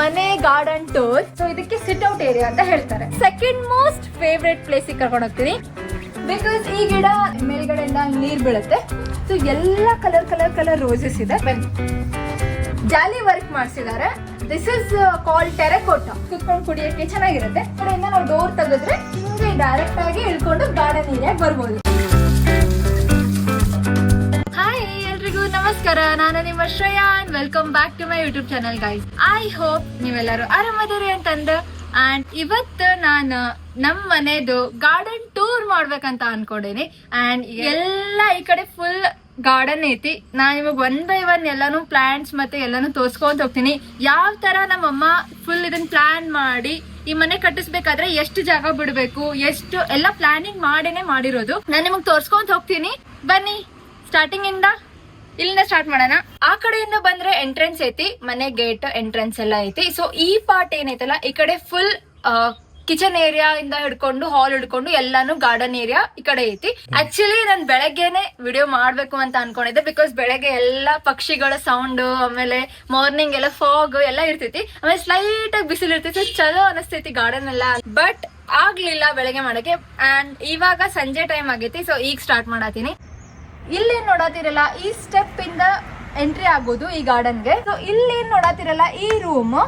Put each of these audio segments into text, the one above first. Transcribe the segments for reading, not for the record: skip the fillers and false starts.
ಮನೆ garden tour. So ಇದಕ್ಕೆ ಸಿಟ್ out area ಅಂತ ಹೇಳ್ತಾರೆ. ಸೆಕೆಂಡ್ ಮೋಸ್ಟ್ ಫೇವ್ರೆಟ್ ಪ್ಲೇಸಿಗೆ ಕರ್ಕೊಂಡು ಹೋಗ್ತೀನಿ ಬಿಕಾಸ್ ಈ ಗಿಡ ಮೇಲ್ಗಡೆಯಿಂದ ನೀರ್ ಬೀಳುತ್ತೆ. ಸೊ ಎಲ್ಲ ಕಲರ್ ರೋಸಸ್ ಇದೆ. ಜಾಲಿ ವರ್ಕ್ ಮಾಡಿಸಿದ್ದಾರೆ. This is called terracotta. ಕುತ್ಕೊಂಡು ಕುಡಿಯೋಕೆ ಚೆನ್ನಾಗಿರುತ್ತೆ. ಕಡೆಯಿಂದ ನಾವು ಡೋರ್ ತೆಗೆದ್ರೆ ಹಿಂಗೆ ಡೈರೆಕ್ಟ್ ಆಗಿ ಇಳ್ಕೊಂಡು ಗಾರ್ಡನ್ ಏರಿಯಾಗೆ ಬರ್ಬೋದು. ಹಾಯ್ ಎಲ್ರಿಗೂ ನಮಸ್ಕಾರ, ನಾನು ನಿಮ್ಮ Shreya and welcome back to my YouTube channel guys. I hope ನೀವೆಲ್ಲರೂ ಆರಾಮದಿರಿ ಅಂತಂದು. ಅಂಡ್ ಇವತ್ತು ನಾನು ನಮ್ಮ ಮನೆದು ಗಾರ್ಡನ್ ಟೂರ್ ಮಾಡ್ಬೇಕಂತ ಅನ್ಕೊಂಡೇನಿ. ಅಂಡ್ ಎಲ್ಲ ಈ ಕಡೆ ಫುಲ್ ಗಾರ್ಡನ್ ಐತಿ. ನಾನು ಇವಾಗ 1 by 1 ಎಲ್ಲಾನು ಪ್ಲಾಂಟ್ಸ್ ಮತ್ತೆ ಎಲ್ಲಾನು ತೋರ್ಸ್ಕೊಂತ ಹೋಗ್ತೀನಿ. ಯಾವ ತರ ನಮ್ಮಮ್ಮ ಫುಲ್ ಇದನ್ನ ಪ್ಲಾನ್ ಮಾಡಿ ಈ ಮನೆ ಕಟ್ಟಿಸ್ಬೇಕಾದ್ರೆ ಎಷ್ಟು ಜಾಗ ಬಿಡ್ಬೇಕು, ಎಷ್ಟು ಎಲ್ಲ ಪ್ಲಾನಿಂಗ್ ಮಾಡೇನೆ ಮಾಡಿರೋದು ನಾನು ನಿಮಗ್ ತೋರ್ಸ್ಕೊಂತ ಹೋಗ್ತೀನಿ. ಬನ್ನಿ, ಸ್ಟಾರ್ಟಿಂಗ್ ಇಂದ ಇಲ್ಲಿಂದ ಸ್ಟಾರ್ಟ್ ಮಾಡೋಣ. ಆ ಕಡೆಯಿಂದ ಬಂದ್ರೆ ಎಂಟ್ರೆನ್ಸ್ ಐತಿ, ಮನೆ ಗೇಟ್ ಎಂಟ್ರೆನ್ಸ್ ಎಲ್ಲ ಐತಿ. ಸೊ ಈ ಪಾರ್ಟ್ ಏನೈತಲ್ಲ, ಈ ಕಡೆ ಫುಲ್ ಕಿಚನ್ ಏರಿಯಾ ಇಂದ ಹಿಡ್ಕೊಂಡು ಹಾಲ್ ಹಿಡ್ಕೊಂಡು ಎಲ್ಲಾನು ಗಾರ್ಡನ್ ಏರಿಯಾ ಈ ಕಡೆ ಐತಿ. ಆಕ್ಚುಲಿ ನಾನು ಬೆಳಗ್ಗೆನೆ ವಿಡಿಯೋ ಮಾಡ್ಬೇಕು ಅಂತ ಅನ್ಕೊಂಡಿದ್ದೆ ಬಿಕಾಸ್ ಬೆಳಗ್ಗೆ ಎಲ್ಲಾ ಪಕ್ಷಿಗಳ ಸೌಂಡ್, ಆಮೇಲೆ ಮಾರ್ನಿಂಗ್ ಎಲ್ಲ ಫಾಗ್ ಎಲ್ಲ ಇರ್ತೈತಿ, ಆಮೇಲೆ ಸ್ಲೈಟ್ ಆಗಿ ಬಿಸಿಲು ಇರ್ತೈತಿ. ಚಲೋ ಅನಿಸ್ತೈತಿ ಗಾರ್ಡನ್ ಎಲ್ಲ. ಬಟ್ ಆಗ್ಲಿಲ್ಲ ಬೆಳಗ್ಗೆ ಮಾಡಕ್ಕೆ. ಅಂಡ್ ಇವಾಗ ಸಂಜೆ ಟೈಮ್ ಆಗೈತಿ. ಸೊ ಈಗ ಸ್ಟಾರ್ಟ್ ಮಾಡತ್ತೀನಿ. ಇಲ್ಲಿ ನೋಡತಿರಲ್ಲ, ಈ ಸ್ಟೆಪ್ ಇಂದ ಎಂಟ್ರಿ ಆಗೋದು ಈ ಗಾರ್ಡನ್ಗೆ. ಸೊ ಇಲ್ಲಿ ನೋಡತಿರಲ್ಲ, ಈ ರೂಮ್,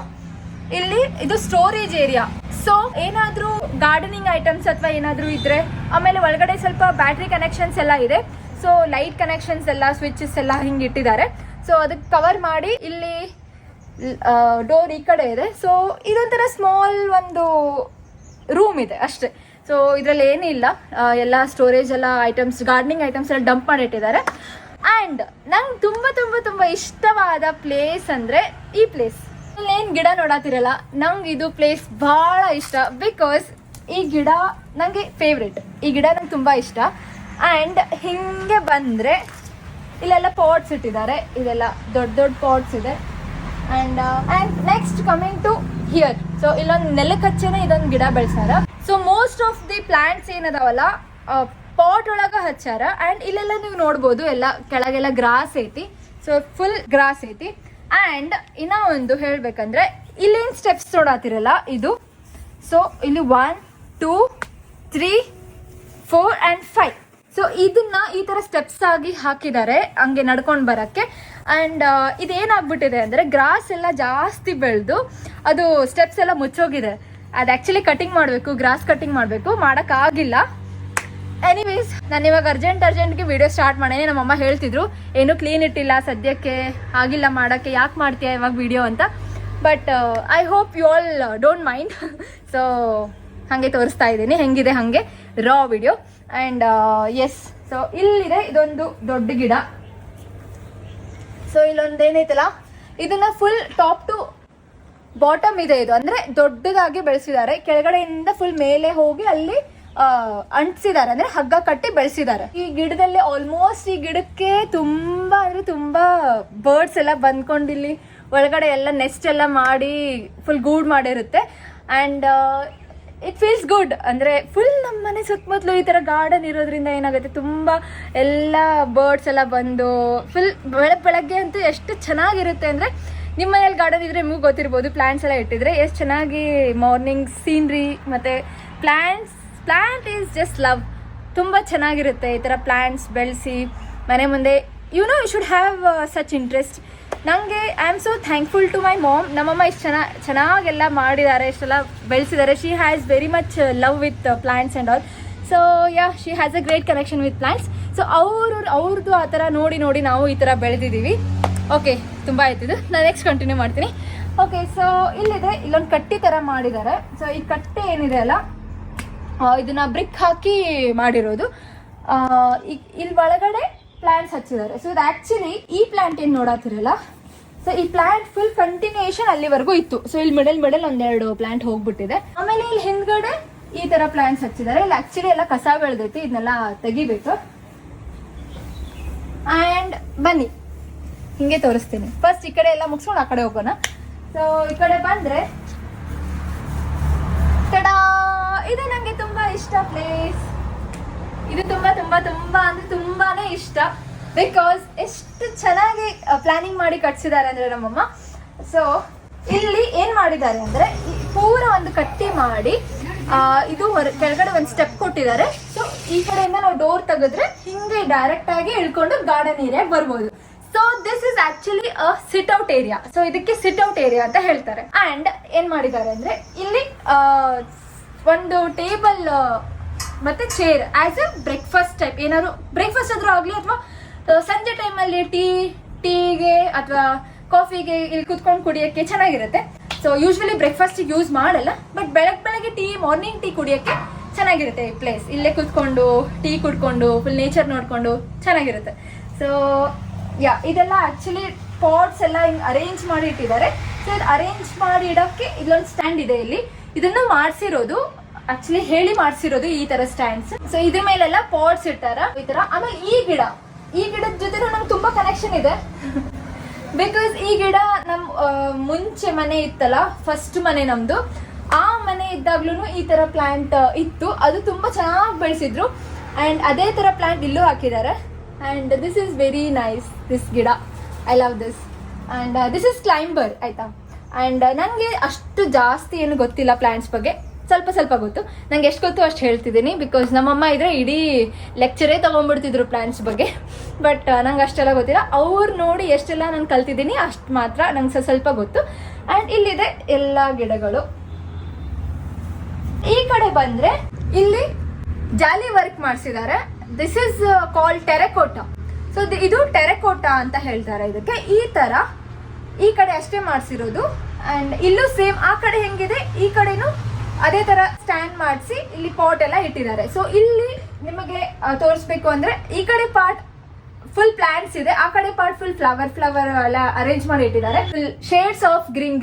ಇಲ್ಲಿ ಇದು ಸ್ಟೋರೇಜ್ ಏರಿಯಾ. ಸೊ ಏನಾದ್ರೂ ಗಾರ್ಡನಿಂಗ್ ಐಟಮ್ಸ್ ಅಥವಾ ಏನಾದ್ರೂ ಇದ್ರೆ, ಆಮೇಲೆ ಒಳಗಡೆ ಸ್ವಲ್ಪ ಬ್ಯಾಟ್ರಿ ಕನೆಕ್ಷನ್ಸ್ ಎಲ್ಲ ಇದೆ. ಸೊ ಲೈಟ್ ಕನೆಕ್ಷನ್ಸ್ ಎಲ್ಲ, ಸ್ವಿಚಸ್ ಎಲ್ಲ ಹಿಂಗೆ ಇಟ್ಟಿದ್ದಾರೆ. ಸೊ ಅದಕ್ಕೆ ಕವರ್ ಮಾಡಿ ಇಲ್ಲಿ ಡೋರ್ ಈ ಕಡೆ ಇದೆ. ಸೊ ಇದೊಂಥರ ಸ್ಮಾಲ್ ಒಂದು ರೂಮ್ ಇದೆ ಅಷ್ಟೇ. ಸೊ ಇದ್ರಲ್ಲಿ ಏನಿಲ್ಲ, ಎಲ್ಲ ಸ್ಟೋರೇಜ್ ಎಲ್ಲ ಐಟಮ್ಸ್, ಗಾರ್ಡನಿಂಗ್ ಐಟಮ್ಸ್ ಎಲ್ಲ ಡಂಪ್ ಮಾಡಿಟ್ಟಿದ್ದಾರೆ. ಆ್ಯಂಡ್ ನಂಗೆ ತುಂಬ ಇಷ್ಟವಾದ ಪ್ಲೇಸ್ ಅಂದರೆ ಈ ಪ್ಲೇಸ್. ಏನ್ ಗಿಡ ನೋಡತ್ತಿರಲ್ಲ, ನಂಗೆ ಇದು ಪ್ಲೇಸ್ ಬಹಳ ಇಷ್ಟ ಬಿಕಾಸ್ ಈ ಗಿಡ ನಂಗೆ ಫೇವ್ರೆಟ್. ಈ ಗಿಡ ನಂಗೆ ತುಂಬಾ ಇಷ್ಟ. ಅಂಡ್ ಹಿಂಗೆ ಬಂದ್ರೆ ಇಲ್ಲೆಲ್ಲ ಪಾಟ್ಸ್ ಇಟ್ಟಿದ್ದಾರೆ. ಇದೆಲ್ಲ ದೊಡ್ಡ ಪಾಟ್ಸ್ ಇದೆ. And next coming to here. So ಇಲ್ಲೊಂದು ನೆಲಕ್ಕೆ ಹಚ್ಚೇನೆ ಇದೊಂದು ಗಿಡ ಬೆಳೆಸಾರ. So most of the plants ಏನದಾವಲ್ಲ ಪಾಟ್ ಒಳಗ ಹಚ್ಚಾರ. ಅಂಡ್ ಇಲ್ಲೆಲ್ಲ ನೀವು ನೋಡ್ಬೋದು, ಎಲ್ಲ ಕೆಳಗೆಲ್ಲ ಗ್ರಾಸ್ ಐತಿ. ಸೊ ಫುಲ್ ಗ್ರಾಸ್ ಐತಿ. ಅಂಡ್ ಇನ್ನ ಒಂದು ಹೇಳ್ಬೇಕಂದ್ರೆ, ಇಲ್ಲೇನ್ ಸ್ಟೆಪ್ಸ್ ನೋಡತ್ತಿರಲ್ಲ ಇದು. ಸೊ ಇಲ್ಲಿ 1 2 3 4 and 5. ಸೊ ಇದನ್ನ ಈ ತರ ಸ್ಟೆಪ್ಸ್ ಆಗಿ ಹಾಕಿದ್ದಾರೆ ಹಂಗೆ ನಡ್ಕೊಂಡು ಬರಕ್ಕೆ. ಅಂಡ್ ಇದೇನಾಗ್ಬಿಟ್ಟಿದೆ ಅಂದ್ರೆ, ಗ್ರಾಸ್ ಎಲ್ಲ ಜಾಸ್ತಿ ಬೆಳೆದು ಅದು ಸ್ಟೆಪ್ಸ್ ಎಲ್ಲ ಮುಚ್ಚೋಗಿದೆ. ಅದು ಆಕ್ಚುಲಿ ಕಟಿಂಗ್ ಮಾಡಬೇಕು, ಗ್ರಾಸ್ ಕಟಿಂಗ್ ಮಾಡಬೇಕು, ಮಾಡೋಕ್ಕಾಗಿಲ್ಲ. ಎನಿವೇಸ್ ನಾನು ಇವಾಗ ಅರ್ಜೆಂಟ್ಗೆ ವಿಡಿಯೋ ಸ್ಟಾರ್ಟ್ ಮಾಡೇನೆ. ನಮ್ಮಮ್ಮ ಹೇಳ್ತಿದ್ರು ಏನು ಕ್ಲೀನ್ ಇಟ್ಟಿಲ್ಲ ಸದ್ಯಕ್ಕೆ, ಆಗಿಲ್ಲ ಮಾಡೋಕ್ಕೆ, ಯಾಕೆ ಮಾಡ್ತೀಯ ಇವಾಗ ವಿಡಿಯೋ ಅಂತ. But I hope you all don't mind. So ಹಾಗೆ ತೋರಿಸ್ತಾ ಇದ್ದೀನಿ, ಹೆಂಗಿದೆ ಹಾಗೆ raw video. And yes, so ಇಲ್ಲಿದೆ ಇದೊಂದು ದೊಡ್ಡ ಗಿಡ. ಸೊ ಇಲ್ಲೊಂದೇನೈತಲ್ಲ, ಇದನ್ನ ಫುಲ್ ಟಾಪ್ ಟು ಬಾಟಮ್ ಇದೆ. ಇದು ಅಂದ್ರೆ ದೊಡ್ಡದಾಗಿ ಬೆಳೆಸಿದ್ದಾರೆ. ಕೆಳಗಡೆಯಿಂದ ಫುಲ್ ಮೇಲೆ ಹೋಗಿ ಅಲ್ಲಿ ಅಂಟಿಸಿದ್ದಾರೆ, ಅಂದ್ರೆ ಹಗ್ಗ ಕಟ್ಟಿ ಬೆಳೆಸಿದ್ದಾರೆ. ಈ ಗಿಡದಲ್ಲಿ ಆಲ್ಮೋಸ್ಟ್ ಈ ಗಿಡಕ್ಕೆ ತುಂಬಾ ಬರ್ಡ್ಸ್ ಎಲ್ಲ ಬಂದ್ಕೊಂಡು ಇಲ್ಲಿ ಒಳಗಡೆ ಎಲ್ಲ ನೆಸ್ಟ್ ಎಲ್ಲ ಮಾಡಿ ಫುಲ್ ಗೂಡ್ ಮಾಡಿರುತ್ತೆ. And it feels good. ಅಂದ್ರೆ ಫುಲ್ ನಮ್ಮ ಮನೆ ಸುತ್ತಮುತ್ತಲು ಈ ತರ ಗಾರ್ಡನ್ ಇರೋದ್ರಿಂದ ಏನಾಗುತ್ತೆ, ತುಂಬಾ ಎಲ್ಲ ಬರ್ಡ್ಸ್ ಎಲ್ಲ ಬಂದು ಫುಲ್ ಬೆಳಗ್ಗೆ ಅಂತೂ ಎಷ್ಟು ಚೆನ್ನಾಗಿರುತ್ತೆ ಅಂದ್ರೆ, ನಿಮ್ಮ ಮನೇಲಿ ಗಾರ್ಡನ್ ಇದ್ರೆ ನಿಮ್ಗೆ ಗೊತ್ತಿರ್ಬೋದು, ಪ್ಲಾಂಟ್ಸ್ ಎಲ್ಲ ಇಟ್ಟಿದ್ರೆ ಎಷ್ಟು ಚೆನ್ನಾಗಿ ಮಾರ್ನಿಂಗ್ ಸೀನ್ರಿ ಮತ್ತೆ ಪ್ಲಾಂಟ್ ಈಸ್ ಜಸ್ಟ್ ಲವ್. ತುಂಬ ಚೆನ್ನಾಗಿರುತ್ತೆ ಈ ಥರ ಪ್ಲಾಂಟ್ಸ್ ಬೆಳೆಸಿ ಮನೆ ಮುಂದೆ. You should have such interest. ನನಗೆ I am so thankful to my mom. ನಮ್ಮಮ್ಮ ಇಷ್ಟು ಚೆನ್ನಾಗೆಲ್ಲ ಮಾಡಿದ್ದಾರೆ, ಇಷ್ಟೆಲ್ಲ ಬೆಳೆಸಿದ್ದಾರೆ. She has very much love with plants and all. So yeah, she has a great connection with plants. So ಅವ್ರದ್ದು ಆ ಥರ ನೋಡಿ ನಾವು ಈ ಥರ ಬೆಳೆದಿದ್ದೀವಿ. ಓಕೆ, ತುಂಬ ಆಯ್ತಿದ್ದು. ನಾನು ನೆಕ್ಸ್ಟ್ ಕಂಟಿನ್ಯೂ ಮಾಡ್ತೀನಿ. ಓಕೆ, ಸೊ ಇಲ್ಲೊಂದು ಕಟ್ಟಿ ಥರ ಮಾಡಿದ್ದಾರೆ. ಸೊ ಈ ಕಟ್ಟೆ ಏನಿದೆ ಅಲ್ಲ, ಇದನ್ನ ಬ್ರಿಕ್ ಹಾಕಿ ಮಾಡಿರೋದು. ಇಲ್ಲಿ ಒಳಗಡೆ ಪ್ಲಾಂಟ್ಸ್ ಹಚ್ಚಿದ್ದಾರೆ. ಸೊ ಇದು ಆಕ್ಚುಲಿ ಈ ಪ್ಲಾಂಟ್ ಏನು ನೋಡತ್ತಿರಲ್ಲ, ಸೊ ಈ ಪ್ಲಾಂಟ್ ಫುಲ್ ಕಂಟಿನ್ಯೂಯೇಷನ್ ಅಲ್ಲಿವರೆಗೂ ಇತ್ತು. ಸೊ ಇಲ್ಲಿ ಮಿಡಲ್ ಒಂದೆರಡು ಪ್ಲಾಂಟ್ ಹೋಗ್ಬಿಟ್ಟಿದೆ. ಆಮೇಲೆ ಇಲ್ಲಿ ಹಿಂದ್ಗಡೆ ಈ ತರ ಪ್ಲಾಂಟ್ಸ್ ಹಚ್ಚಿದ್ದಾರೆ. ಇಲ್ಲಿ ಆಕ್ಚುಲಿ ಎಲ್ಲ ಕಸ ಬೆಳೆದೈತಿ, ಇದನ್ನೆಲ್ಲ ತೆಗಿಬೇಕು. ಅಂಡ್ ಬನ್ನಿ ಹಿಂಗೆ ತೋರಿಸ್ತೀನಿ. ಫಸ್ಟ್ ಈ ಕಡೆ ಎಲ್ಲ ಮುಗಿಸ್ಕೊಂಡು ಆ ಕಡೆ ಹೋಗೋಣ. ಸೊ ಈ ಕಡೆ ಬಂದ್ರೆ ತಡಾ, ಇದು ನಂಗೆ ತುಂಬಾ ಇಷ್ಟ ಪ್ಲೇಸ್. ಇದು ತುಂಬಾ ಅಂದ್ರೆ ತುಂಬಾನೇ ಇಷ್ಟ. ಬಿಕಾಸ್ ಎಷ್ಟು ಚೆನ್ನಾಗಿ ಪ್ಲಾನಿಂಗ್ ಮಾಡಿ ಕಟ್ಸಿದ್ದಾರೆ ಅಂದ್ರೆ ನಮ್ಮಮ್ಮ. ಸೊ ಇಲ್ಲಿ ಏನ್ ಏನ್ ಮಾಡಿದ್ದಾರೆ ಅಂದ್ರೆ ಪೂರ ಒಂದು ಕಟ್ಟಿ ಮಾಡಿ ಇದು ಕೆಳಗಡೆ ಒಂದು ಸ್ಟೆಪ್ ಕೊಟ್ಟಿದ್ದಾರೆ. ಸೊ ಈ ಕಡೆಯಿಂದ ನಾವು ಡೋರ್ ತೆಗೆದ್ರೆ ಹಿಂಗೆ ಡೈರೆಕ್ಟ್ ಆಗಿ ಇಳ್ಕೊಂಡು ಗಾರ್ಡನ್ ಏರಿಯಾಗೆ ಬರ್ಬೋದು. So this is actually a sit out area. So ಇದಕ್ಕೆ ಸಿಟ್ ಔಟ್ ಏರಿಯಾ ಅಂತ ಹೇಳ್ತಾರೆ. ಅಂಡ್ ಏನ್ ಮಾಡಿದ್ದಾರೆ ಅಂದ್ರೆ ಇಲ್ಲಿ ಒಂದು ಟೇಬಲ್ ಮತ್ತೆ chair as A breakfast type, ಏನಾದ್ರು ಬ್ರೇಕ್ಫಾಸ್ಟ್ ಆದ್ರೂ ಆಗ್ಲಿ ಅಥವಾ ಸಂಜೆ ಟೈಮಲ್ಲಿ ಟೀಗೆ ಅಥವಾ ಕಾಫಿಗೆ ಇಲ್ಲಿ ಕುತ್ಕೊಂಡು ಕುಡಿಯೋಕ್ಕೆ ಚೆನ್ನಾಗಿರುತ್ತೆ. ಸೊ ಯೂಶ್ವಲಿ ಬ್ರೇಕ್ಫಾಸ್ಟಿಗೆ ಯೂಸ್ ಮಾಡಲ್ಲ, ಬಟ್ ಬೆಳಗ್ಗೆ ಮಾರ್ನಿಂಗ್ ಟೀ ಕುಡಿಯೋಕ್ಕೆ ಚೆನ್ನಾಗಿರುತ್ತೆ ಈ ಪ್ಲೇಸ್. ಇಲ್ಲೇ ಕುತ್ಕೊಂಡು ಟೀ ಕುಡ್ಕೊಂಡು ಫುಲ್ ನೇಚರ್ ನೋಡ್ಕೊಂಡು ಚೆನ್ನಾಗಿರುತ್ತೆ. ಸೊ ಇದೆಲ್ಲ ಆಕ್ಚುಲಿ ಪಾಟ್ಸ್ ಎಲ್ಲ ಹಿಂಗೆ ಅರೇಂಜ್ ಮಾಡಿ ಇಟ್ಟಿದ್ದಾರೆ. ಸೊ ಇದು ಅರೇಂಜ್ ಮಾಡಿ ಇಡೋಕ್ಕೆ ಇಲ್ಲೊಂದು ಸ್ಟ್ಯಾಂಡ್ ಇದೆ. ಇಲ್ಲಿ ಇದನ್ನು ಮಾಡಿಸಿರೋದು ಆಕ್ಚುಲಿ ಹೇಳಿ ಮಾಡಿಸಿರೋದು ಈ ತರ ಸ್ಟ್ಯಾಂಡ್ಸ್. ಸೊ ಇದ್ರ ಮೇಲೆಲ್ಲ ಪಾಟ್ಸ್ ಇಟ್ಟಾರ ಈ ತರ. ಆಮೇಲೆ ಈ ಗಿಡದ ಜೊತೆ ನಂಗೆ ತುಂಬಾ ಕನೆಕ್ಷನ್ ಇದೆ. ಬಿಕಾಸ್ ಈ ಗಿಡ ನಮ್ ಮುಂಚೆ ಮನೆ ಇತ್ತಲ್ಲ, ಫಸ್ಟ್ ಮನೆ ನಮ್ದು, ಆ ಮನೆ ಇದ್ದಾಗ್ಲೂ ಈ ತರ ಪ್ಲಾಂಟ್ ಇತ್ತು. ಅದು ತುಂಬಾ ಚೆನ್ನಾಗಿ ಬೆಳೆಸಿದ್ರು. ಅಂಡ್ ಅದೇ ತರ ಪ್ಲಾಂಟ್ ಇಲ್ಲೂ ಹಾಕಿದ್ದಾರೆ. And this is very nice, this ಗಿಡ I love this. And this is climber ಆಯ್ತಾ. ಅಂಡ್ ನನಗೆ ಅಷ್ಟು ಜಾಸ್ತಿ ಏನು ಗೊತ್ತಿಲ್ಲ ಪ್ಲಾಂಟ್ಸ್ ಬಗ್ಗೆ, ಸ್ವಲ್ಪ ಗೊತ್ತು. ನಂಗೆ ಎಷ್ಟು ಗೊತ್ತು ಅಷ್ಟು ಹೇಳ್ತಿದ್ದೀನಿ. ಬಿಕಾಸ್ ನಮ್ಮಮ್ಮ ಇದ್ರೆ ಇಡೀ ಲೆಕ್ಚರೇ ತಗೊಂಡ್ಬಿಡ್ತಿದ್ರು ಪ್ಲಾಂಟ್ಸ್ ಬಗ್ಗೆ. ಬಟ್ ನಂಗೆ ಅಷ್ಟೆಲ್ಲ ಗೊತ್ತಿಲ್ಲ. ಅವ್ರು ನೋಡಿ ಎಷ್ಟೆಲ್ಲ ನಾನು ಕಲ್ತಿದ್ದೀನಿ ಅಷ್ಟು ಮಾತ್ರ ನಂಗೆ ಸ್ವಲ್ಪ ಗೊತ್ತು. ಆ್ಯಂಡ್ ಇಲ್ಲಿದೆ ಎಲ್ಲ ಗಿಡಗಳು. ಈ ಕಡೆ ಬಂದ್ರೆ ಇಲ್ಲಿ ಜಾಲಿ ವರ್ಕ್ ಮಾಡಿಸಿದ್ದಾರೆ. This is called terracotta. So ಇದು ಟೆರೆಕೋಟಾ ಅಂತ ಹೇಳ್ತಾರೆ ಇದಕ್ಕೆ. ಈ ತರ ಈ ಕಡೆ ಅಷ್ಟೇ ಮಾಡಿಸಿರೋದು. ಆ್ಯಂಡ್ ಇಲ್ಲೂ ಸೇಮ್ ಆ ಕಡೆ ಹೆಂಗಿದೆ ಈ ಕಡೆನೂ ಅದೇ ತರ ಸ್ಟ್ಯಾಂಡ್ ಮಾಡಿಸಿ ಇಲ್ಲಿ ಪಾಟ್ ಎಲ್ಲ ಇಟ್ಟಿದ್ದಾರೆ. ಸೊ ಇಲ್ಲಿ ನಿಮಗೆ ತೋರಿಸ್ಬೇಕು ಅಂದ್ರೆ ಈ ಕಡೆ ಪಾರ್ಟ್ ಫುಲ್ ಪ್ಲಾಂಟ್ಸ್ ಇದೆ, ಆ ಕಡೆ ಪಾರ್ಟ್ ಫುಲ್ ಫ್ಲವರ್ ಎಲ್ಲ ಅರೇಂಜ್ ಮಾಡಿ ಇಟ್ಟಿದ್ದಾರೆ. ಫುಲ್ ಶೇಡ್ಸ್ ಆಫ್ ಗ್ರೀನ್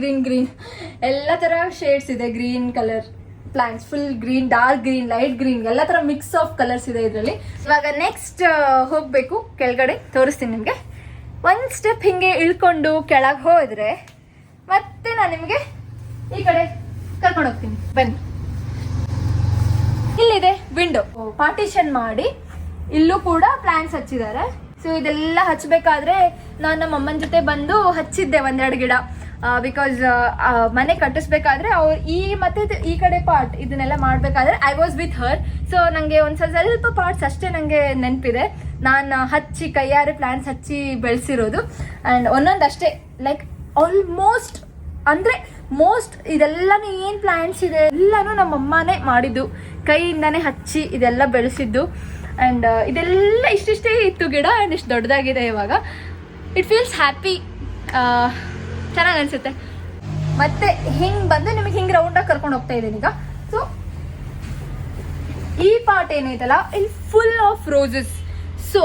ಎಲ್ಲ ತರ ಶೇಡ್ಸ್ ಇದೆ. Green colour plants, full green, dark green, light green, ಎಲ್ಲ ತರ ಮಿಕ್ಸ್ ಆಫ್ ಕಲರ್ಸ್ ಇದೆ ಇದರಲ್ಲಿ. ಇವಾಗ ನೆಕ್ಸ್ಟ್ ಹೋಗ್ಬೇಕು ಕೆಳಗಡೆ, ತೋರಿಸ್ತೀನಿ ನಿಮ್ಗೆ. ಒಂದ್ ಸ್ಟೆಪ್ ಹಿಂಗೆ ಇಳ್ಕೊಂಡು ಕೆಳಗೆ ಹೋದ್ರೆ ಮತ್ತೆ ನಾನು ನಿಮ್ಗೆ ಈ ಕಡೆ ಕರ್ಕೊಂಡು ಹೋಗ್ತೀನಿ, ಬನ್ನಿ. ಇಲ್ಲಿದೆ ವಿಂಡೋ, ಪಾರ್ಟಿಷನ್ ಮಾಡಿ ಇಲ್ಲೂ ಕೂಡ ಪ್ಲಾಂಟ್ಸ್ ಹಚ್ಚಿದ್ದಾರೆ. ಸೊ ಇದೆಲ್ಲ ಹಚ್ಚಬೇಕಾದ್ರೆ ನಾನು ನಮ್ಮ ಅಮ್ಮನ ಜೊತೆ ಬಂದು ಹಚ್ಚಿದ್ದೆ ಒಂದೆರಡು ಗಿಡ. ಬಿಕಾಸ್ ಮನೆ ಕಟ್ಟಿಸ್ಬೇಕಾದ್ರೆ ಅವ್ರು ಮತ್ತೆ ಈ ಕಡೆ ಪಾರ್ಟ್ ಇದನ್ನೆಲ್ಲ ಮಾಡ್ಬೇಕಾದ್ರೆ I was with her. So ನಂಗೆ ಒಂದ್ ಸ್ವಲ್ಪ ಪಾರ್ಟ್ಸ್ ಅಷ್ಟೇ ನಂಗೆ ನೆನಪಿದೆ. ನಾನು ಹಚ್ಚಿ ಕೈಯಾರೆ ಪ್ಲಾಂಟ್ಸ್ ಹಚ್ಚಿ ಬೆಳೆಸಿರೋದು. ಅಂಡ್ ಒಂದೊಂದಷ್ಟೇ ಲೈಕ್ ಆಲ್ಮೋಸ್ಟ್ ಅಂದ್ರೆ ಮೋಸ್ಟ್ ಇದೆಲ್ಲಾನು ಏನ್ ಪ್ಲಾಂಟ್ಸ್ ಇದೆ ಎಲ್ಲಾನು ನಮ್ಮ ಅಮ್ಮನೇ ಮಾಡಿದ್ದು, ಕೈಯಿಂದಾನೇ ಹಚ್ಚಿ ಇದೆಲ್ಲ ಬೆಳೆಸಿದ್ದು. ಅಂಡ್ ಇದೆಲ್ಲ ಇಷ್ಟಿಷ್ಟೇ ಇತ್ತು ಗಿಡ. ಅಂಡ್ ಇಷ್ಟು ದೊಡ್ಡದಾಗಿದೆ ಇವಾಗ. ಇಟ್ ಫೀಲ್ಸ್ ಹ್ಯಾಪಿ, ಚೆನ್ನಾಗಿ ಅನ್ಸುತ್ತೆ. ಮತ್ತೆ ಹಿಂಗ್ ಬಂದು ನಿಮಗೆ ಹಿಂಗ್ ರೌಂಡಾಗಿ ಕರ್ಕೊಂಡು ಹೋಗ್ತಾ ಇದ್ದೀನಿ ಈಗ. ಸೊ ಈ ಪಾರ್ಟ್ ಏನೈತಲ್ಲ ಇಲ್ಲಿ ಫುಲ್ ಆಫ್ ರೋಸಸ್. ಸೊ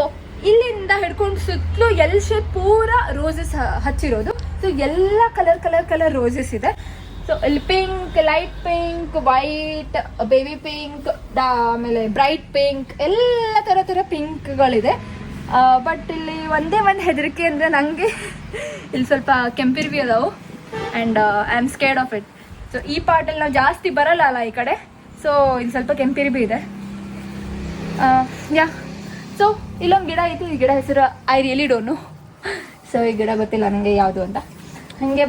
ಇಲ್ಲಿಂದ ಹಿಡ್ಕೊಂಡು ಸುತ್ತಲೂ ಎಲ್ ಶೇಪ್ ಪೂರ ರೋಸಸ್ ಹಚ್ಚಿರೋದು. ಸೊ ಎಲ್ಲ ಕಲರ್ ರೋಸಸ್ ಇದೆ. ಸೊ ಇಲ್ಲಿ pink, light pink, white, baby pink, ಆಮೇಲೆ ಬ್ರೈಟ್ ಪಿಂಕ್, ಎಲ್ಲ ತರ ಪಿಂಕ್ಗಳಿದೆ. ಬಟ್ ಇಲ್ಲಿ ಒಂದೇ ಒಂದು ಹೆದರಿಕೆ ಅಂದರೆ ನನಗೆ ಇಲ್ಲಿ ಸ್ವಲ್ಪ ಕೆಂಪಿರ್ವಿ ಅದಾವು. And I am scared of it. So ಈ ಪಾರ್ಟಲ್ಲಿ ನಾವು ಜಾಸ್ತಿ ಬರಲ್ಲ ಅಲ್ಲ ಈ ಕಡೆ. ಸೊ ಇಲ್ಲಿ ಸ್ವಲ್ಪ ಕೆಂಪಿರ್ಬಿ ಇದೆ. ಸೊ ಇಲ್ಲೊಂದು ಗಿಡ ಐತಿ. ಈ ಗಿಡ ಹೆಸರು I really don't know. So ಈ ಗಿಡ ಗೊತ್ತಿಲ್ಲ ನನಗೆ ಯಾವುದು ಅಂತ. ಹಿಂಗೆ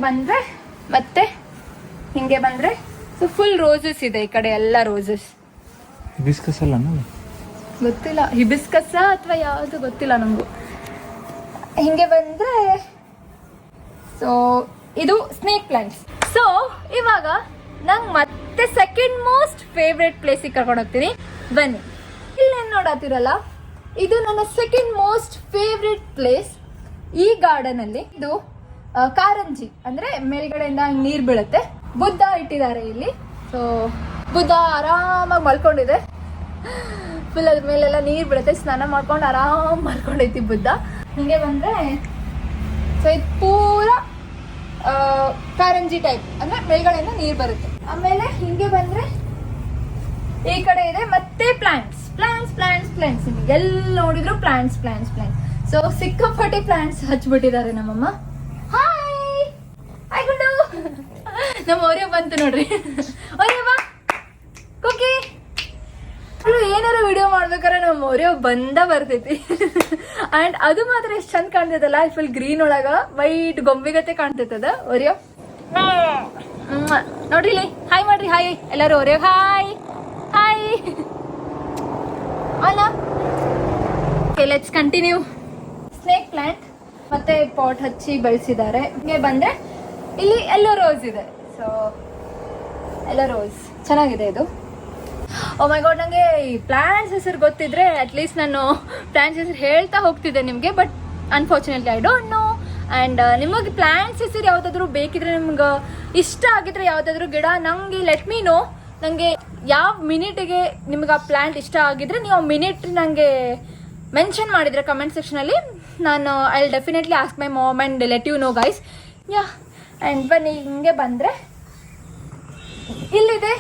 ಬಂದರೆ ಸೊ ಫುಲ್ ರೋಸಸ್ ಇದೆ ಈ ಕಡೆ, ಎಲ್ಲ ರೋಸಸ್. ಹಿಬಿಸ್ಕಸ್ ಅಲ್ಲ ಗೊತ್ತಿಲ್ಲ, ಹಿಬಿಸ್ಕಸ್ ಅಥವಾ ಯಾವುದು ಗೊತ್ತಿಲ್ಲ ನಮಗೂ. ಹಿಂಗೆ ಬಂದರೆ ಸೊ ಇದು ಸ್ನೇಕ್ ಪ್ಲಾಂಟ್ಸ್. ಸೊ ಇವಾಗ ನಂಗೆ ಮತ್ತೆ ಸೆಕೆಂಡ್ ಮೋಸ್ಟ್ ಫೇವ್ರೆಟ್ ಪ್ಲೇಸಿಗೆ ಕರ್ಕೊಂಡು ಹೋಗ್ತೀನಿ, ಬನ್ನಿ. ಇಲ್ಲೇನು ನೋಡತ್ತಿರಲ್ಲ, ಇದು ನನ್ನ ಸೆಕೆಂಡ್ ಮೋಸ್ಟ್ ಫೇವ್ರೆಟ್ ಪ್ಲೇಸ್ ಈ ಗಾರ್ಡನ್ ಅಲ್ಲಿ. ಇದು ಕಾರಂಜಿ ಅಂದ್ರೆ ಮೇಲ್ಗಡೆಯಿಂದ ನೀರ್ ಬೀಳುತ್ತೆ. ಬುದ್ಧ ಇಟ್ಟಿದ್ದಾರೆ ಇಲ್ಲಿ. ಸೊ ಬುದ್ಧ ಆರಾಮಾಗಿ ಮಲ್ಕೊಂಡಿದೆ. ಫುಲ್ ಅದ್ರ ಮೇಲೆಲ್ಲ ನೀರ್ ಬೀಳುತ್ತೆ. ಸ್ನಾನ ಮಾಡ್ಕೊಂಡು ಆರಾಮ್ ಮಲ್ಕೊಂಡೈತಿ ಬುದ್ಧ. ಹಿಂಗೆ ಬಂದ್ರೆ ಸೊ ಇದು ಪೂರ ಕಾರಂಜಿ ಟೈಪ್ ಅಂದ್ರೆ ಮೇಲ್ಗಡೆಯಿಂದ ನೀರ್ ಬರುತ್ತೆ. ಆಮೇಲೆ ಹಿಂಗೆ ಬಂದ್ರೆ ಈ ಕಡೆ ಇದೆ ಮತ್ತೆ ಪ್ಲಾಂಟ್ಸ್. ಎಲ್ಲಿ ನೋಡಿದ್ರು ಪ್ಲಾಂಟ್ಸ್. ಸೊ ಸಿಕ್ಕಾಪಟ್ಟೆ ಪ್ಲಾಂಟ್ಸ್ ಹಚ್ಬಿಟ್ಟಿದ್ದಾರೆ ನಮ್ಮಮ್ಮ. ಹಾಯ್ ಗುಂಡು, ನಮ್ಮ ಓರಿಯೋ ಬಂತು ನೋಡ್ರಿ. ಓರಿಯೋ ಬಾ ಕುಕ್ಕಿ. ಏನಾರು ವಿಡಿಯೋ ಮಾಡ್ಬೇಕಾದ್ರೆ ನಮ್ಮ ಓರಿಯೋ ಬರ್ತೈತಿ. ಅಂಡ್ ಅದು ಮಾತ್ರ ಎಷ್ಟು ಚಂದ ಕಾಣ್ತೈತಲ್ಲ, ಫುಲ್ ಗ್ರೀನ್ ಒಳಗ ವೈಟ್ ಗೊಂಬೆಗತೆ ಕಾಣ್ತೈತದ ಓರಿಯೋ. ನೋಡ್ರಿ ಇಲ್ಲಿ ಹಾಯ್ ಮಾಡ್ರಿ, ಹಾಯ್ ಎಲ್ಲರೂ ಅವರೇ, ಹಾಯ್ ಹಾಯ್ ಅಲ್ಲ. Okay, let's continue. Snake plant ಮತ್ತೆ ಪಾಟ್ ಹಚ್ಚಿ ಬೆಳೆಸಿದ್ದಾರೆ. ಹಿಂಗೆ ಬಂದ್ರೆ ಇಲ್ಲಿ ಎಲ್ಲೋ ರೋಸ್ ಇದೆ. ಸೊ ಎಲ್ಲೋ ರೋಸ್ ಚೆನ್ನಾಗಿದೆ ಇದು. ಓ ಮೈ ಗಾಡ್, ನನಗೆ ಈ ಪ್ಲಾಂಟ್ಸ್ ಹೆಸರು ಗೊತ್ತಿದ್ರೆ ಅಟ್ಲೀಸ್ಟ್ ನಾನು ಪ್ಲಾಂಟ್ಸ್ ಹೆಸರು ಹೇಳ್ತಾ ಹೋಗ್ತಿದ್ದೆ ನಿಮಗೆ. But unfortunately I don't know. And ನಿಮಗೆ ಪ್ಲಾಂಟ್ಸ್ ಹೆಸರು ಯಾವುದಾದ್ರೂ ಬೇಕಿದ್ರೆ, ನಿಮ್ಗೆ ಇಷ್ಟ ಆಗಿದ್ರೆ ಯಾವುದಾದ್ರೂ ಗಿಡ ನನಗೆ ಲೆಟ್ ಮೀ ನೋ. ನನಗೆ ಯಾವ ಮಿನಿಟಿಗೆ ನಿಮ್ಗೆ ಆ ಪ್ಲಾಂಟ್ ಇಷ್ಟ ಆಗಿದ್ರೆ ನೀವು ಆ ಮಿನಿಟ್ ನನಗೆ ಮೆನ್ಷನ್ ಮಾಡಿದರೆ ಕಮೆಂಟ್ ಸೆಕ್ಷನಲ್ಲಿ, ನಾನು I will definitely ask my mom and let you know guys. Yeah, and ಬನ್ನಿ ಹಿಂಗೆ ಬಂದರೆ ಇಲ್ಲಿದೆ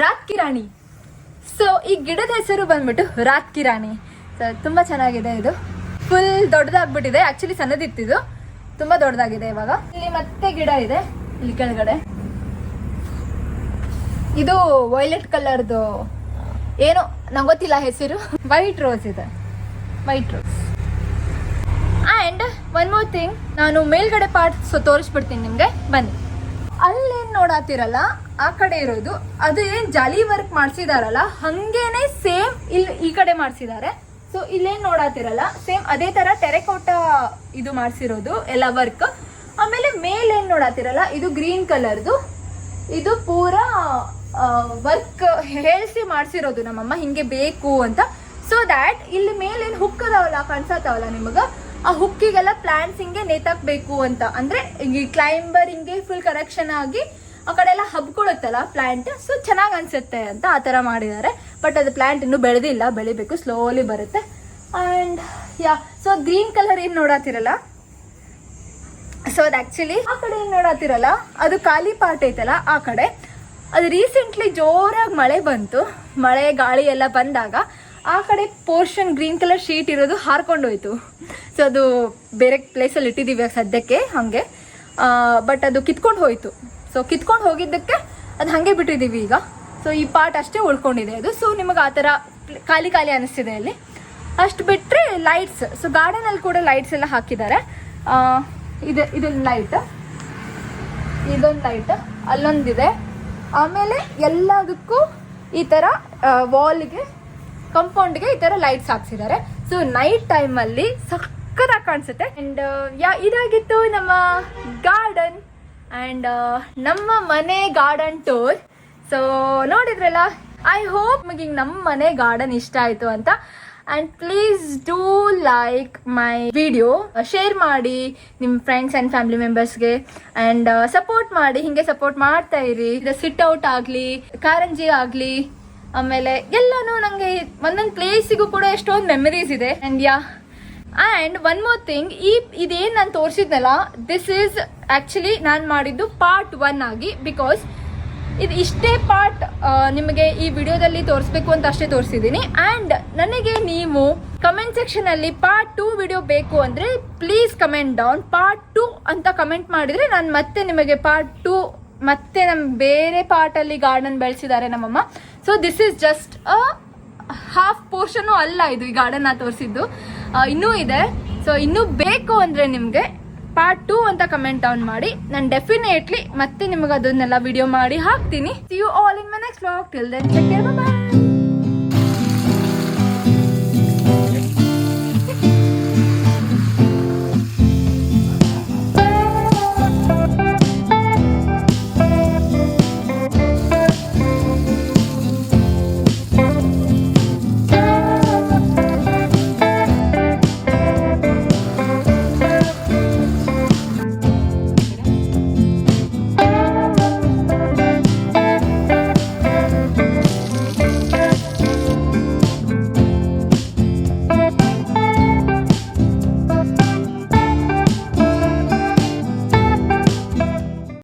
ರಾತ್ ಕಿರಾಣಿ. ಸೊ ಈ ಗಿಡದ ಹೆಸರು ಬಂದ್ಬಿಟ್ಟು ರಾತ್ ಕಿರಾಣಿ. ಸೊ ತುಂಬ ಚೆನ್ನಾಗಿದೆ. ಇದು ಫುಲ್ ದೊಡ್ಡದಾಗ್ಬಿಟ್ಟಿದೆ. ಆ್ಯಕ್ಚುಲಿ ಸಣ್ಣದಿತ್ತಿದು, ತುಂಬ ದೊಡ್ಡದಾಗಿದೆ ಇವಾಗ. ಇಲ್ಲಿ ಮತ್ತೆ ಗಿಡ ಇದೆ ಇಲ್ಲಿ ಕೆಳಗಡೆ. ಇದು ವೈಲೆಟ್ ಕಲರ್ದು ಏನೋ ನಂಗೆ ಗೊತ್ತಿಲ್ಲ ಹೆಸರು. ವೈಟ್ ರೋಸ್ ಇದೆ, white rose. And one more thing, ನಾನು ಮೇಲ್ಗಡೆ ಪಾರ್ಟ್ಸ್ ತೋರಿಸ್ಬಿಡ್ತೀನಿ ನಿಮಗೆ, ಬನ್ನಿ. ಅಲ್ಲೇನು ನೋಡಾತಿರಲ್ಲ ಆ ಕಡೆ ಇರೋದು, ಅದು ಏನು ಜಾಲಿ ವರ್ಕ್ ಮಾಡಿಸಿದಾರಲ್ಲ ಹಂಗೇನೆ ಸೇಮ್ ಇಲ್ಲಿ ಈ ಕಡೆ ಮಾಡಿಸಿದ್ದಾರೆ. ಸೊ ಇಲ್ಲೇನು ನೋಡಾತಿರಲ್ಲ ಸೇಮ್ ಅದೇ ಥರ ಟೆರೆಕೋಟ ಇದು ಮಾಡಿಸಿರೋದು ಎಲ್ಲ ವರ್ಕ್. ಆಮೇಲೆ ಮೇಲೇನು ನೋಡಾತಿರಲ್ಲ ಇದು ಗ್ರೀನ್ ಕಲರ್ದು, ಇದು ಪೂರಾ ವರ್ಕ್ ಹೇಳಿಸಿ ಮಾಡಿಸಿರೋದು ನಮ್ಮಮ್ಮ ಹಿಂಗೆ ಬೇಕು ಅಂತ. ಸೊ ದ್ಯಾಟ್ ಇಲ್ಲಿ ಮೇಲೇನು ಹುಕ್ ಅದಾವಲ್ಲ ಕಾಣಿಸತ್ತಾವಲ್ಲ ನಿಮಗೆ, ಆ ಹುಕ್ಕಿಗೆಲ್ಲ ಪ್ಲಾಂಟ್ಸ್ ಹಿಂಗೆ ನೇತಾಕ್ಬೇಕು ಅಂತ. ಅಂದರೆ ಈ ಕ್ಲೈಂಬರ್ ಹಿಂಗೆ ಫುಲ್ ಕರೆಕ್ಷನ್ ಆಗಿ ಆ ಕಡೆ ಎಲ್ಲ ಹಬ್ಕೊಳುತ್ತಲ್ಲ ಪ್ಲಾಂಟ್, ಸೊ ಚೆನ್ನಾಗಿ ಅನ್ಸುತ್ತೆ ಅಂತ ಆ ಥರ ಮಾಡಿದ್ದಾರೆ. ಬಟ್ ಅದು ಪ್ಲಾಂಟ್ ಇನ್ನೂ ಬೆಳೆದಿಲ್ಲ, ಬೆಳಿಬೇಕು, ಸ್ಲೋಲಿ ಬರುತ್ತೆ. And yeah, so green colour ಏನು ನೋಡಾತಿರಲ್ಲ, ಸೊ ಅದು ಆ್ಯಕ್ಚುಲಿ ಆ ಕಡೆ ಏನು ನೋಡಾತಿರಲ್ಲ ಅದು ಖಾಲಿ ಪಾರ್ಟ್ ಐತಲ್ಲ ಆ ಕಡೆ. ಅದು ರೀಸೆಂಟ್ಲಿ ಜೋರಾಗಿ ಮಳೆ ಬಂತು, ಮಳೆ ಗಾಳಿ ಎಲ್ಲ ಬಂದಾಗ ಆ ಕಡೆ ಪೋರ್ಷನ್ ಗ್ರೀನ್ ಕಲರ್ ಶೀಟ್ ಇರೋದು ಹಾರ್ಕೊಂಡೋಯ್ತು. ಸೊ ಅದು ಬೇರೆ ಪ್ಲೇಸಲ್ಲಿ ಇಟ್ಟಿದ್ದೀವಿ ಸದ್ಯಕ್ಕೆ ಹಾಗೆ. ಬಟ್ ಅದು ಕಿತ್ಕೊಂಡು ಹೋಯಿತು. ಸೊ ಕಿತ್ಕೊಂಡು ಹೋಗಿದ್ದಕ್ಕೆ ಅದು ಹಾಗೆ ಬಿಟ್ಟಿದ್ದೀವಿ ಈಗ. ಸೊ ಈ ಪಾರ್ಟ್ ಅಷ್ಟೇ ಉಳ್ಕೊಂಡಿದೆ ಅದು. ಸೊ ನಿಮಗೆ ಆ ಥರ ಖಾಲಿ ಖಾಲಿ ಅನಿಸ್ತಿದೆ ಅಲ್ಲಿ. ಅಷ್ಟು ಬಿಟ್ಟರೆ ಲೈಟ್ಸ್, ಸೊ ಗಾರ್ಡನಲ್ಲಿ ಕೂಡ ಲೈಟ್ಸ್ ಎಲ್ಲ ಹಾಕಿದ್ದಾರೆ. ಇದೊಂದು ಲೈಟ್, ಇದೊಂದು ಲೈಟ್, ಅಲ್ಲೊಂದಿದೆ. ಆಮೇಲೆ ಎಲ್ಲದಕ್ಕೂ ಈ ಥರ ವಾಲ್ಗೆ, ಕಂಪೌಂಡ್ಗೆ ಈ ಥರ ಲೈಟ್ಸ್ ಹಾಕ್ಸಿದ್ದಾರೆ. ಸೊ ನೈಟ್ ಟೈಮಲ್ಲಿ ಸಕ್ಕತ್ತಾಗಿ ಕಾಣಿಸುತ್ತೆ. ಆ್ಯಂಡ್ ಇದಾಗಿತ್ತು ನಮ್ಮ ಗಾರ್ಡನ್ ಆ್ಯಂಡ್ ನಮ್ಮ ಮನೆ ಗಾರ್ಡನ್ ಟೂರ್. ಸೊ ನೋಡಿದ್ರಲ್ಲ, ಐ ಹೋಪ್ ನಿಮಗೆ ನಮ್ಮ ಮನೆ ಗಾರ್ಡನ್ ಇಷ್ಟ ಆಯಿತು ಅಂತ. And please do like my video, share ಮಾಡಿ ನಿಮ್ಮ ಫ್ರೆಂಡ್ಸ್ ಆ್ಯಂಡ್ ಫ್ಯಾಮಿಲಿ ಮೆಂಬರ್ಸ್ಗೆ. ಆ್ಯಂಡ್ ಸಪೋರ್ಟ್ ಮಾಡಿ, ಹೀಗೆ ಸಪೋರ್ಟ್ ಮಾಡ್ತಾ ಇರಿ. ಇದು ಸಿಟ್ ಔಟ್ ಆಗಲಿ, ಕಾರಂಜಿ ಆಗಲಿ, ಆಮೇಲೆ ಎಲ್ಲನೂ ನನಗೆ ಒಂದೊಂದು ಪ್ಲೇಸಿಗೂ ಕೂಡ ಎಷ್ಟೊಂದು ಮೆಮರೀಸ್ ಇದೆ. And and one more thing, ಇದೇನು ನಾನು ತೋರಿಸಿದ್ನಲ್ಲ, ದಿಸ್ ಈಸ್ ಆ್ಯಕ್ಚುಲಿ ನಾನು ಮಾಡಿದ್ದು ಪಾರ್ಟ್ 1 ಆಗಿ. ಬಿಕಾಸ್ ಇದು ಇಷ್ಟೇ ಪಾರ್ಟ್ ನಿಮಗೆ ಈ ವಿಡಿಯೋದಲ್ಲಿ ತೋರಿಸ್ಬೇಕು ಅಂತ ಅಷ್ಟೇ ತೋರಿಸಿದ್ದೀನಿ. ಆ್ಯಂಡ್ ನನಗೆ ನೀವು ಕಮೆಂಟ್ ಸೆಕ್ಷನಲ್ಲಿ ಪಾರ್ಟ್ 2 ವಿಡಿಯೋ ಬೇಕು ಅಂದರೆ ಪ್ಲೀಸ್ ಕಮೆಂಟ್ ಡೌನ್ ಪಾರ್ಟ್ 2 ಅಂತ ಕಮೆಂಟ್ ಮಾಡಿದರೆ ನಾನು ಮತ್ತೆ ನಿಮಗೆ ಪಾರ್ಟ್ 2 ಮತ್ತೆ ನಮ್ಮ ಬೇರೆ ಪಾರ್ಟಲ್ಲಿ ಗಾರ್ಡನ್ ಬೆಳೆಸಿದ್ದಾರೆ ನಮ್ಮಮ್ಮ. So this is just a half portion ಅಲ್ಲ ಇದು, ಈ ಗಾರ್ಡನ್ ನಾ ತೋರಿಸಿದ್ದು ಇನ್ನೂ ಇದೆ. ಸೊ ಇನ್ನೂ ಬೇಕು ಅಂದರೆ ನಿಮಗೆ ಪಾರ್ಟ್ 2 ಅಂತ ಕಮೆಂಟ್ ಡೌನ್ ಮಾಡಿ. ನಾನು ಡೆಫಿನೆಟ್ಲಿ ಮತ್ತೆ ನಿಮಗೆ ಅದನ್ನೆಲ್ಲ ವಿಡಿಯೋ ಮಾಡಿ ಹಾಕ್ತೀನಿ. See you all in my next vlog. Till then, take care, bye bye.